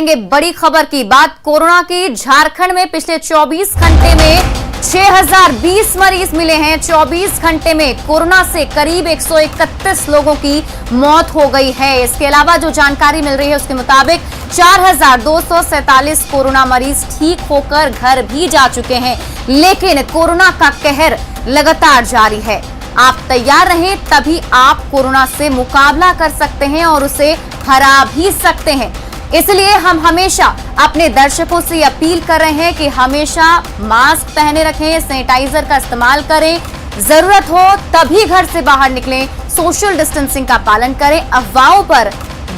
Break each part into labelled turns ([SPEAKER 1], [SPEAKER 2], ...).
[SPEAKER 1] बड़ी खबर की बात कोरोना की। झारखंड में पिछले 24 घंटे में 6020 मरीज मिले हैं। 24 घंटे में कोरोना से करीब 131 लोगों की मौत हो गई है। इसके अलावा जो जानकारी मिल रही है उसके मुताबिक 4247 कोरोना मरीज ठीक होकर घर भी जा चुके हैं। लेकिन कोरोना का कहर लगातार जारी है। आप तैयार रहें, तभी आप कोरोना से मुकाबला कर सकते हैं और उसे हरा भी सकते हैं। इसलिए हम हमेशा अपने दर्शकों से अपील कर रहे हैं कि हमेशा मास्क पहने रखें, सैनिटाइजर का इस्तेमाल करें, जरूरत हो तभी घर से बाहर निकलें, सोशल डिस्टेंसिंग का पालन करें, अफवाहों पर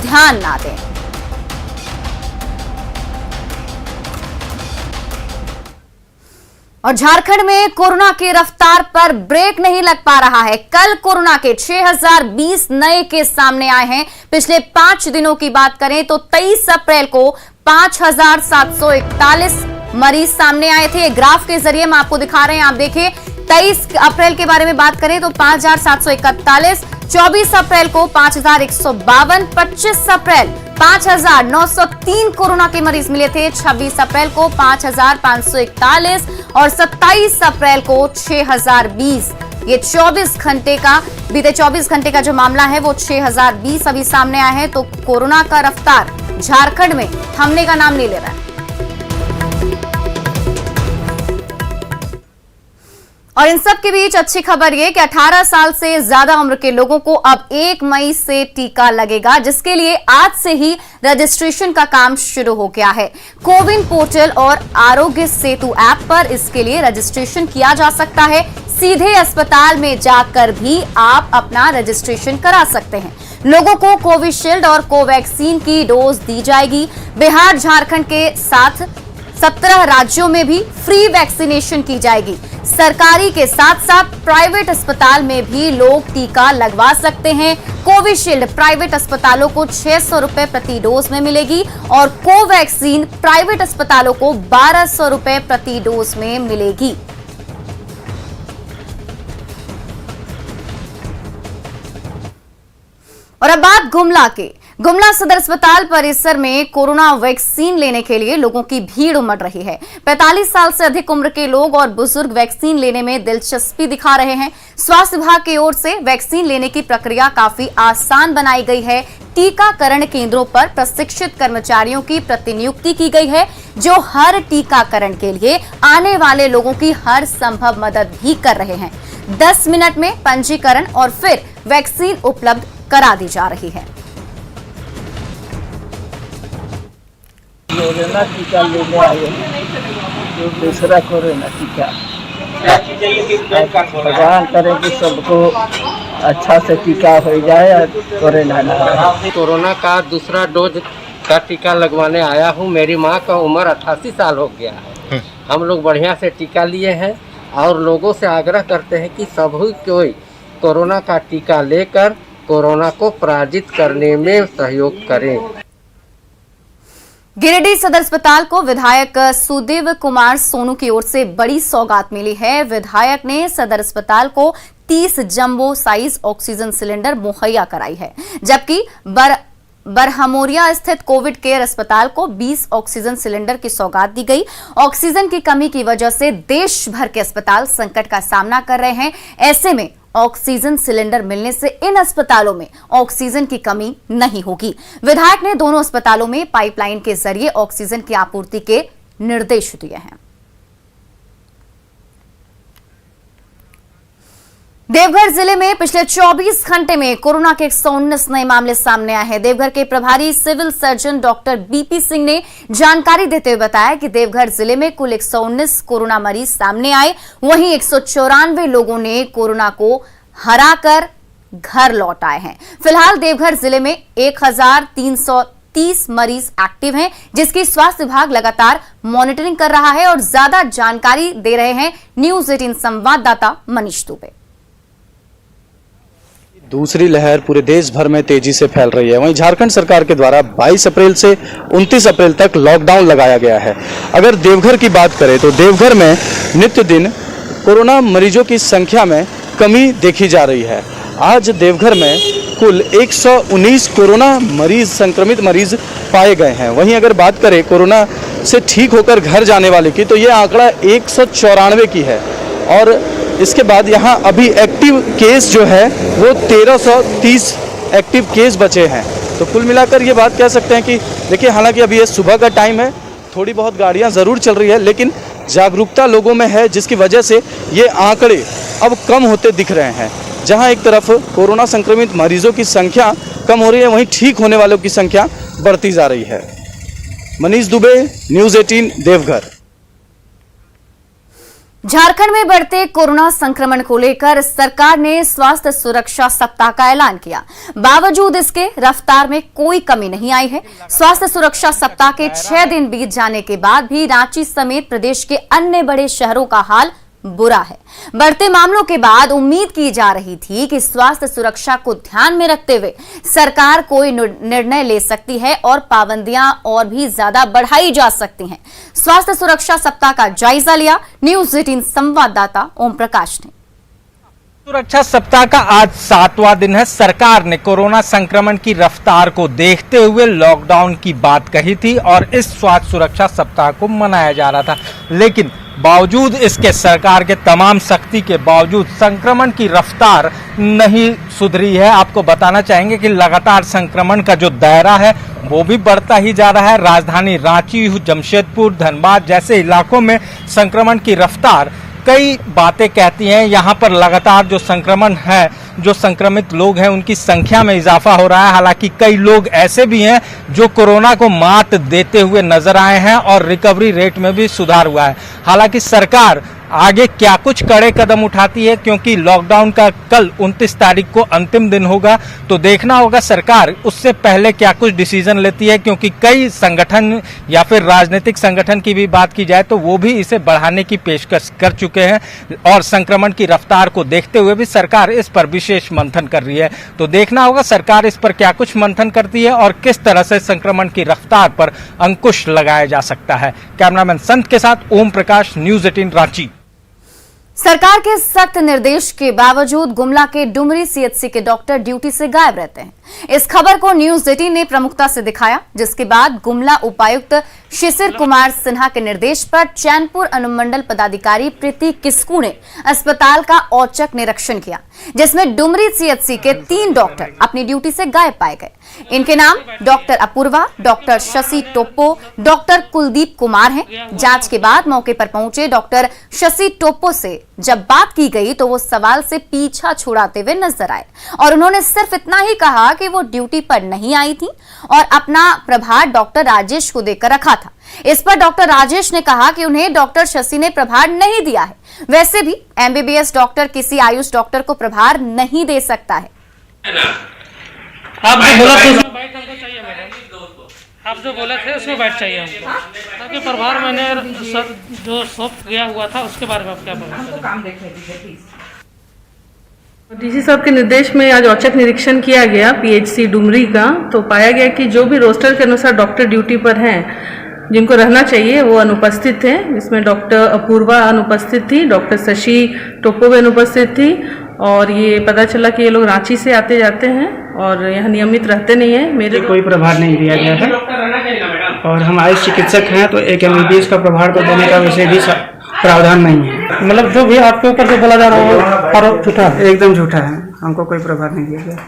[SPEAKER 1] ध्यान ना दें। और झारखंड में कोरोना की रफ्तार पर ब्रेक नहीं लग पा रहा है। कल कोरोना के 6020 नए केस सामने आए हैं। पिछले 5 दिनों की बात करें तो 23 अप्रैल को 5741 मरीज सामने आए थे। ग्राफ के जरिए हम आपको दिखा रहे हैं, आप देखिए 23 अप्रैल के बारे में बात करें तो 5741, 24 अप्रैल को 5152, 25 अप्रैल 5903 कोरोना के मरीज मिले थे, 26 अप्रैल को 5541 और 27 अप्रैल को 6020। ये 24 घंटे का, बीते 24 घंटे का जो मामला है वो 6020 अभी सामने आया है। तो कोरोना का रफ्तार झारखंड में थमने का नाम नहीं ले रहा है। और इन सब के बीच अच्छी खबर यह कि 18 साल से ज्यादा उम्र के लोगों को अब 1 मई से टीका लगेगा, जिसके लिए आज से ही रजिस्ट्रेशन का काम शुरू हो गया है। कोविन पोर्टल और आरोग्य सेतु ऐप पर इसके लिए रजिस्ट्रेशन किया जा सकता है। सीधे अस्पताल में जाकर भी आप अपना रजिस्ट्रेशन करा सकते हैं। लोगों को कोविशील्ड और कोवैक्सीन की डोज दी जाएगी। बिहार, झारखंड के साथ 17 राज्यों में भी फ्री वैक्सीनेशन की जाएगी। सरकारी के साथ साथ प्राइवेट अस्पताल में भी लोग टीका लगवा सकते हैं। कोविशील्ड प्राइवेट अस्पतालों को 600 रुपए प्रति डोज में मिलेगी और कोवैक्सीन प्राइवेट अस्पतालों को 1200 रुपए प्रति डोज में मिलेगी। और अब बात गुमला के। गुमला सदर अस्पताल परिसर में कोरोना वैक्सीन लेने के लिए लोगों की भीड़ उमड़ रही है। 45 साल से अधिक उम्र के लोग और बुजुर्ग वैक्सीन लेने में दिलचस्पी दिखा रहे हैं। स्वास्थ्य विभाग की ओर से वैक्सीन लेने की प्रक्रिया काफी आसान बनाई गई है। टीकाकरण केंद्रों पर प्रशिक्षित कर्मचारियों की प्रतिनियुक्ति की गई है, जो हर टीकाकरण के लिए आने वाले लोगों की हर संभव मदद भी कर रहे हैं। 10 मिनट में पंजीकरण और फिर वैक्सीन उपलब्ध करा दी जा रही है।
[SPEAKER 2] कोरोना टीका लेने आए जो दूसरा कोरोना टीका। भगवान करे कि सबको अच्छा से टीका हो जाए और कोरोना ना हो।
[SPEAKER 3] कोरोना का दूसरा डोज का टीका लगवाने आया हूँ। मेरी माँ का उम्र 88 साल हो गया है। हम लोग बढ़िया से टीका लिए हैं और लोगों से आग्रह करते हैं कि सभी कोई कोरोना का टीका लेकर कोरोना को पराजित करने में सहयोग करें।
[SPEAKER 1] गिरिडीह सदर अस्पताल को विधायक सुदेव कुमार सोनू की ओर से बड़ी सौगात मिली है। विधायक ने सदर अस्पताल को 30 जंबो साइज ऑक्सीजन सिलेंडर मुहैया कराई है, जबकि बरहमोरिया स्थित कोविड केयर अस्पताल को 20 ऑक्सीजन सिलेंडर की सौगात दी गई। ऑक्सीजन की कमी की वजह से देश भर के अस्पताल संकट का सामना कर रहे हैं। ऐसे में ऑक्सीजन सिलेंडर मिलने से इन अस्पतालों में ऑक्सीजन की कमी नहीं होगी। विधायक ने दोनों अस्पतालों में पाइपलाइन के जरिए ऑक्सीजन की आपूर्ति के निर्देश दिए हैं। देवघर जिले में पिछले 24 घंटे में कोरोना के 119 नए मामले सामने आए हैं। देवघर के प्रभारी civil surgeon doctor BP Singh ने जानकारी देते हुए बताया कि देवघर जिले में कुल 119 कोरोना मरीज सामने आए। वहीं 194 लोगों ने कोरोना को हराकर घर लौट आए हैं। फिलहाल देवघर जिले में 1330 मरीज एक्टिव हैं, जिसकी स्वास्थ्य विभाग लगातार मॉनिटरिंग कर रहा है। और ज्यादा जानकारी दे रहे हैं न्यूज 18 संवाददाता मनीष दुबे।
[SPEAKER 4] दूसरी लहर पूरे देश भर में तेजी से फैल रही है। वहीं झारखंड सरकार के द्वारा 22 अप्रैल से 29 अप्रैल तक लॉकडाउन लगाया गया है। अगर देवघर की बात करें तो देवघर में नित्य दिन कोरोना मरीजों की संख्या में कमी देखी जा रही है। आज देवघर में कुल 119 कोरोना मरीज संक्रमित मरीज पाए गए हैं। वहीं अगर बात करें कोरोना से ठीक होकर घर जाने वाले की, तो ये आंकड़ा 194 की है। और इसके बाद यहाँ अभी एक्टिव केस जो है वो 1330 एक्टिव केस बचे हैं। तो कुल मिलाकर ये बात कह सकते हैं कि देखिए, हालांकि अभी ये सुबह का टाइम है, थोड़ी बहुत गाड़ियाँ ज़रूर चल रही है, लेकिन जागरूकता लोगों में है, जिसकी वजह से ये आंकड़े अब कम होते दिख रहे हैं। जहां एक तरफ कोरोना संक्रमित मरीजों की संख्या कम हो रही है, वहीं ठीक होने वालों की संख्या बढ़ती जा रही है। मनीष दुबे, न्यूज़ 18 देवघर।
[SPEAKER 1] झारखंड में बढ़ते कोरोना संक्रमण को लेकर सरकार ने स्वास्थ्य सुरक्षा सप्ताह का ऐलान किया। बावजूद इसके रफ्तार में कोई कमी नहीं आई है। स्वास्थ्य सुरक्षा सप्ताह के 6 दिन बीत जाने के बाद भी रांची समेत प्रदेश के अन्य बड़े शहरों का हाल बुरा है। बढ़ते मामलों के बाद उम्मीद की जा रही थी कि स्वास्थ्य सुरक्षा को ध्यान में रखते हुए सरकार कोई निर्णय ले सकती है और पाबंदियां और भी ज्यादा बढ़ाई जा सकती हैं। स्वास्थ्य सुरक्षा सप्ताह का जायजा लिया न्यूज़ 18 संवाददाता ओम प्रकाश ने।
[SPEAKER 5] सुरक्षा सप्ताह का आज 7वां दिन है। सरकार ने कोरोना संक्रमण की रफ्तार को देखते हुए लॉकडाउन की बात कही थी और इस स्वास्थ्य सुरक्षा सप्ताह को मनाया जा रहा था, लेकिन बावजूद इसके सरकार के तमाम सख्ती के बावजूद संक्रमण की रफ्तार नहीं सुधरी है। आपको बताना चाहेंगे कि लगातार संक्रमण का जो दायरा है वो भी बढ़ता ही जा रहा है। राजधानी रांची, जमशेदपुर, धनबाद जैसे इलाकों में संक्रमण की रफ्तार कई बातें कहती हैं। यहाँ पर लगातार जो संक्रमण है, जो संक्रमित लोग हैं, उनकी संख्या में इजाफा हो रहा है। हालांकि कई लोग ऐसे भी हैं जो कोरोना को मात देते हुए नजर आए हैं और रिकवरी रेट में भी सुधार हुआ है। हालांकि सरकार आगे क्या कुछ कड़े कदम उठाती है, क्योंकि लॉकडाउन का कल 29 तारीख को अंतिम दिन होगा, तो देखना होगा सरकार उससे पहले क्या कुछ डिसीजन लेती है। क्योंकि कई संगठन या फिर राजनीतिक संगठन की भी बात की जाए तो वो भी इसे बढ़ाने की पेशकश कर चुके हैं और संक्रमण की रफ्तार को देखते हुए भी सरकार इस पर विशेष मंथन कर रही है। तो देखना होगा सरकार इस पर क्या कुछ मंथन करती है और किस तरह से संक्रमण की रफ्तार पर अंकुश लगाया जा सकता है। कैमरामैन संत के साथ ओम प्रकाश, न्यूज़ 18 रांची।
[SPEAKER 1] सरकार के सख्त निर्देश के बावजूद गुमला के डुमरी सीएचसी के डॉक्टर ड्यूटी से गायब रहते हैं। इस खबर को न्यूज़ 18 ने प्रमुखता से दिखाया, जिसके बाद गुमला उपायुक्त शिशिर कुमार सिन्हा के निर्देश पर चैनपुर अनुमंडल पदाधिकारी प्रीति किस्कू ने अस्पताल का औचक निरीक्षण किया, जिसमें डुमरी सीएचसी के 3 डॉक्टर अपनी ड्यूटी से गायब पाए गए। इनके नाम doctor Apurva, doctor Shashi Toppo, doctor Kuldeep Kumar हैं। जांच के बाद मौके पर पहुंचे डॉक्टर शशि टोप्पो से जब बात की गई तो वो सवाल से पीछा छुड़ाते हुए नजर आए और उन्होंने सिर्फ इतना ही कहा कि वो ड्यूटी पर नहीं आई थी और अपना प्रभार डॉक्टर राजेश को देकर रखा था। इस पर डॉक्टर राजेश ने कहा कि उन्हें डॉक्टर शशि ने प्रभार नहीं दिया है। वैसे भी एमबीबीएस डॉक्टर किसी आयुष डॉक्टर को प्रभार नहीं दे सकता है।
[SPEAKER 6] आप जो बोला थे उसमें बाइट हमको चाहिए मैडम। आप जो बोले थे उसमें बाइट चाहिए हमको, ताकि प्रभार मैंने सर जो सौंप गया हुआ था उसके बारे में आप क्या बोलेंगे?
[SPEAKER 7] डीसी साहब के निर्देश में आज औचक निरीक्षण किया गया पीएचसी डुमरी का, तो पाया गया कि जो भी रोस्टर के अनुसार डॉक्टर ड्यूटी पर हैं, जिनको रहना चाहिए वो अनुपस्थित थे। इसमें डॉक्टर अपूर्वा अनुपस्थित थी, डॉक्टर शशि टोप्पो भी अनुपस्थित थी और ये पता चला कि ये लोग रांची से आते जाते हैं और यहाँ नियमित रहते नहीं है। मेरे
[SPEAKER 8] कोई प्रभार नहीं दिया गया है और हम आयुष चिकित्सक हैं, तो एक एमबीबीएस का प्रभार तो देने का वैसे भी प्रावधान नहीं है।
[SPEAKER 6] मतलब जो भी आपके ऊपर जो बोला जा रहा है आरोप झूठा है,
[SPEAKER 8] एकदम झूठा है। हमको कोई प्रभार नहीं दिया गया।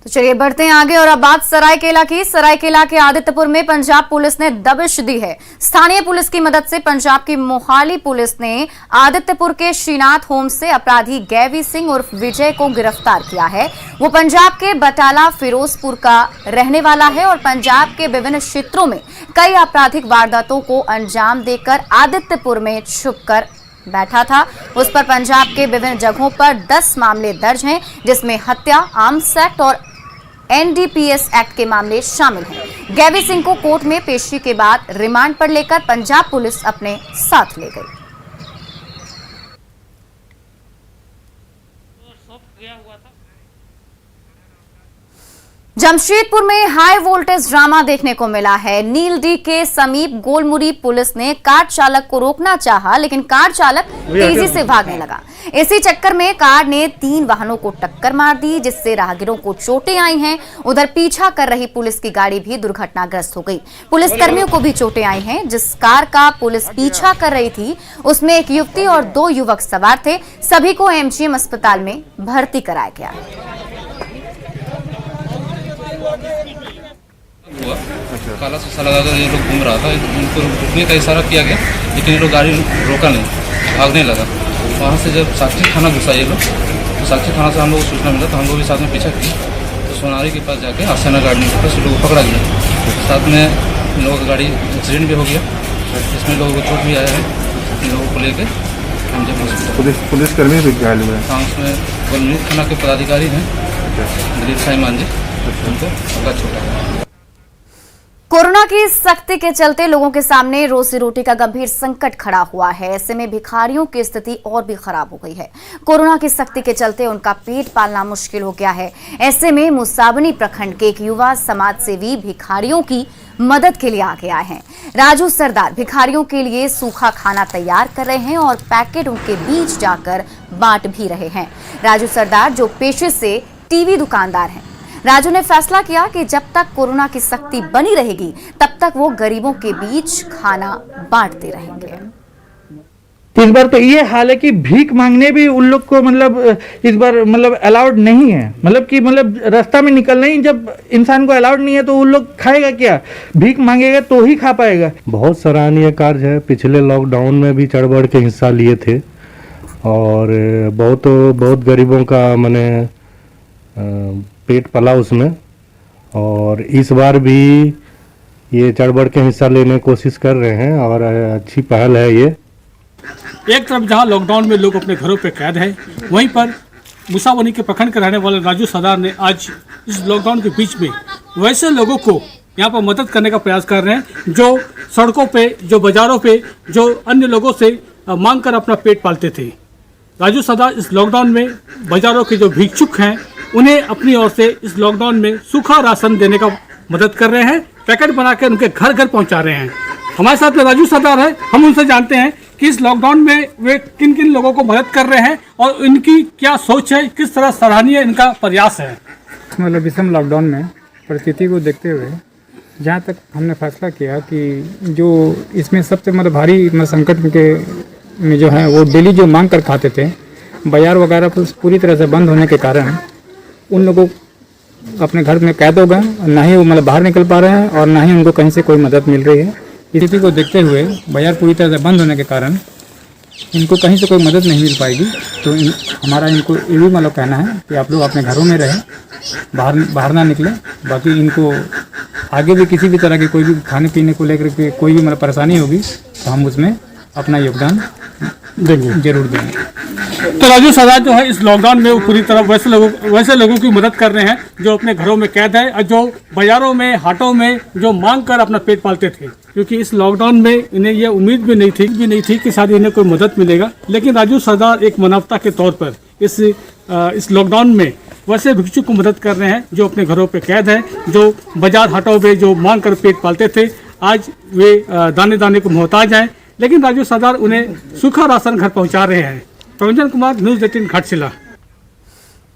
[SPEAKER 1] तो चलिए बढ़ते हैं आगे और अब बात सरायकेला की। सरायकेला के आदित्यपुर में पंजाब पुलिस ने दबिश दी है। स्थानीय पुलिस की मदद से पंजाब की मोहाली पुलिस ने आदित्यपुर के श्रीनाथ होम से अपराधी गैवी सिंह उर्फ विजय को गिरफ्तार किया है। वो पंजाब के बटाला फिरोजपुर का रहने वाला है और पंजाब के विभिन्न क्षेत्रों में कई आपराधिक वारदातों को अंजाम देकर आदित्यपुर में छुपकर बैठा था। उस पर पंजाब के विभिन्न जगहों पर 10 मामले दर्ज हैं, जिसमें हत्या, आर्म्स एक्ट और एनडीपीएस एक्ट के मामले शामिल हैं। गैवी सिंह को कोर्ट में पेशी के बाद रिमांड पर लेकर पंजाब पुलिस अपने साथ ले गई। जमशेदपुर में हाई वोल्टेज ड्रामा देखने को मिला है। नीलडी के समीप गोलमुरी पुलिस ने कार चालक को रोकना चाहा, लेकिन कार चालक तेजी से भागने लगा। इसी चक्कर में कार ने 3 वाहनों को टक्कर मार दी, जिससे राहगीरों को चोटें आई हैं। उधर पीछा कर रही पुलिस की गाड़ी भी दुर्घटनाग्रस्त हो गई। पुलिस कर्मियों को भी चोटें आई हैं। जिस कार का पुलिस पीछा कर रही थी उसमें एक युवती और 2 युवक सवार थे। सभी को एमजीएम अस्पताल में भर्ती कराया गया।
[SPEAKER 9] काला शीशा लगाकर ये लोग घूम रहा था, उनको रुकने का इशारा किया गया, लेकिन ये लोग गाड़ी रोका नहीं, भागने लगा। वहाँ से जब साक्षी थाना घुसा ये लोग, तो साक्षी थाना से हम लोग को सूचना मिला, तो हम लोग भी साथ में पीछा किए। तो सोनारी के पास जाके आसियाना गाड़ी के पास लोगों को पकड़ा गया। साथ में इन लोगों की गाड़ी एक्सीडेंट भी हो गया, इसमें लोगों को चोट भी आया है। इन लोगों को लेकर हम जब
[SPEAKER 10] पुलिसकर्मी भी घायल हुए हैं।
[SPEAKER 9] हाँ, उसमें गोलमुरी थाना के पदाधिकारी हैं दिलीप साई मांझी, उनको अवगत छोटा है।
[SPEAKER 1] कोरोना की सख्ती के चलते लोगों के सामने रोजी रोटी का गंभीर संकट खड़ा हुआ है। ऐसे में भिखारियों की स्थिति और भी खराब हो गई है। कोरोना की सख्ती के चलते उनका पेट पालना मुश्किल हो गया है। ऐसे में मुसाबनी प्रखंड के एक युवा समाज सेवी भिखारियों की मदद के लिए आ गया है। राजू सरदार भिखारियों के लिए सूखा खाना तैयार कर रहे हैं और पैकेट उनके बीच जाकर बांट भी रहे हैं। राजू सरदार जो पेशे से टीवी दुकानदार हैं, राजू ने फैसला किया कि जब तक कोरोना की सख्ती बनी रहेगी तब तक वो गरीबों के बीच खाना बांटते रहेंगे।
[SPEAKER 11] इस बार तो ये हाल है कि भीख मांगने भी उन लोग को इस बार अलाउड नहीं है। कि रास्ता में निकलना ही जब इंसान को अलाउड नहीं है तो उन लोग खाएगा क्या? भीख मांगेगा तो ही खा पाएगा।
[SPEAKER 10] बहुत सराहनीय कार्य है। पिछले लॉकडाउन में भी चढ़ बढ़ के हिस्सा लिए थे और बहुत गरीबों का पेट पला उसमें, और इस बार भी ये चढ़ बढ़ के हिस्सा लेने की कोशिश कर रहे हैं और अच्छी पहल है ये।
[SPEAKER 6] एक तरफ जहां लॉकडाउन में लोग अपने घरों पे कैद हैं, वहीं पर मुसाबनी के प्रखंड के रहने वाले राजू सरदार ने आज इस लॉकडाउन के बीच में वैसे लोगों को यहाँ पर मदद करने का प्रयास कर रहे हैं जो सड़कों पे, जो बाजारों पे, जो अन्य लोगों से मांग कर अपना पेट पालते थे। राजू सरदार इस लॉकडाउन में बाजारों के जो भिक्षुक हैं उन्हें अपनी ओर से इस लॉकडाउन में सूखा राशन देने का मदद कर रहे हैं। पैकेट बनाकर उनके घर घर पहुंचा रहे हैं। हमारे साथ में राजू सरदार है, हम उनसे जानते हैं कि इस लॉकडाउन में वे किन किन लोगों को मदद कर रहे हैं और इनकी क्या सोच है, किस तरह सराहनीय इनका प्रयास है।
[SPEAKER 8] विषम लॉकडाउन में परिस्थिति को देखते हुए जहाँ तक हमने फैसला किया कि जो इसमें सबसे भारी संकट के में जो है वो डेली जो मांग कर खाते थे, बाजार वगैरह पूरी तरह से बंद होने के कारण उन लोगों अपने घर में कैद हो गए, ना ही वो बाहर निकल पा रहे हैं और ना ही उनको कहीं से कोई मदद मिल रही है। स्थिति को देखते हुए बाजार पूरी तरह से बंद होने के कारण इनको कहीं से कोई मदद नहीं मिल पाएगी। तो हमारा इनको ये भी कहना है कि आप लोग अपने घरों में रहें, बाहर ना निकलें। बाकी इनको आगे भी किसी भी तरह की कोई भी खाने पीने को लेकर के कोई भी परेशानी होगी तो हम उसमें अपना योगदान देंगे, जरूर देंगे।
[SPEAKER 6] तो राजू सरदार जो है इस लॉकडाउन में वो पूरी तरह वैसे लोगों की मदद कर रहे हैं जो अपने घरों में कैद है और जो बाजारों में, हाटों में जो मांग कर अपना पेट पालते थे। क्योंकि इस लॉकडाउन में इन्हें यह उम्मीद भी नहीं थी कि शायद इन्हें कोई मदद मिलेगा, लेकिन राजू सरदार एक मानवता के तौर पर इस लॉकडाउन में वैसे भिक्षुक को मदद कर रहे हैं जो अपने घरों पे कैद है, जो बाजार हाटों में जो मांग कर पेट पालते थे। आज वे दाने दाने को मोहताज हैं, लेकिन राजू सरदार उन्हें सूखा राशन घर पहुंचा रहे हैं। रंजन कुमार, न्यूज़ 18 घाटशिला।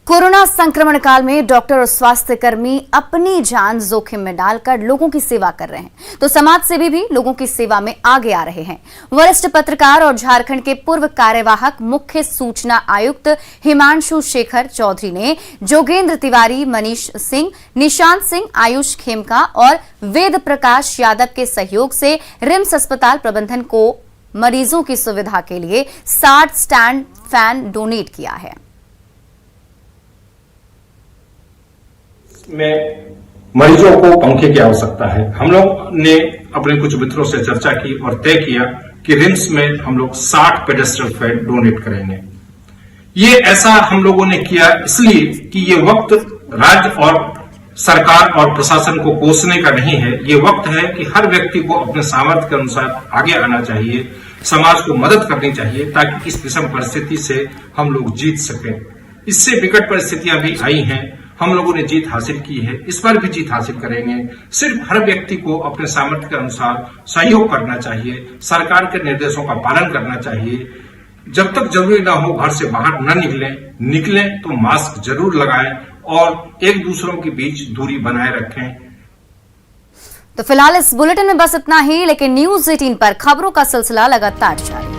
[SPEAKER 1] कोरोना संक्रमण काल में डॉक्टर और स्वास्थ्य कर्मी अपनी जान जोखिम में डालकर लोगों की सेवा कर रहे हैं, तो समाज सेवी भी लोगों की सेवा में आगे आ रहे हैं। वरिष्ठ पत्रकार और झारखंड के पूर्व कार्यवाहक मुख्य सूचना आयुक्त हिमांशु शेखर चौधरी ने जोगेंद्र तिवारी, मनीष सिंह, निशांत सिंह, आयुष खेमका और वेद प्रकाश यादव के सहयोग से रिम्स अस्पताल प्रबंधन को मरीजों की सुविधा के लिए 60 स्टैंड फैन डोनेट किया है।
[SPEAKER 12] में मरीजों को पंखे की आवश्यकता है। हम लोग ने अपने कुछ मित्रों से चर्चा की और तय किया कि रिम्स में हम लोग 60 पेडेस्ट्रल फैन डोनेट करेंगे। ये ऐसा हम लोगों ने किया इसलिए कि ये वक्त राज्य और सरकार और प्रशासन को कोसने का नहीं है। ये वक्त है कि हर व्यक्ति को अपने सामर्थ्य के अनुसार आगे आना चाहिए, समाज को मदद करनी चाहिए ताकि इस विषम परिस्थिति से हम लोग जीत सकें। इससे विकट परिस्थितियां भी आई हैं हम लोगों ने जीत हासिल की है, इस पर भी जीत हासिल करेंगे। सिर्फ हर व्यक्ति को अपने सामर्थ्य के अनुसार सहयोग करना चाहिए, सरकार के निर्देशों का पालन करना चाहिए। जब तक जरूरी ना हो घर से बाहर न निकलें तो मास्क जरूर लगाएं और एक दूसरों के बीच दूरी बनाए रखें।
[SPEAKER 1] तो फिलहाल इस बुलेटिन में बस इतना ही, लेकिन न्यूज़ 18 पर खबरों का सिलसिला लगातार जारी।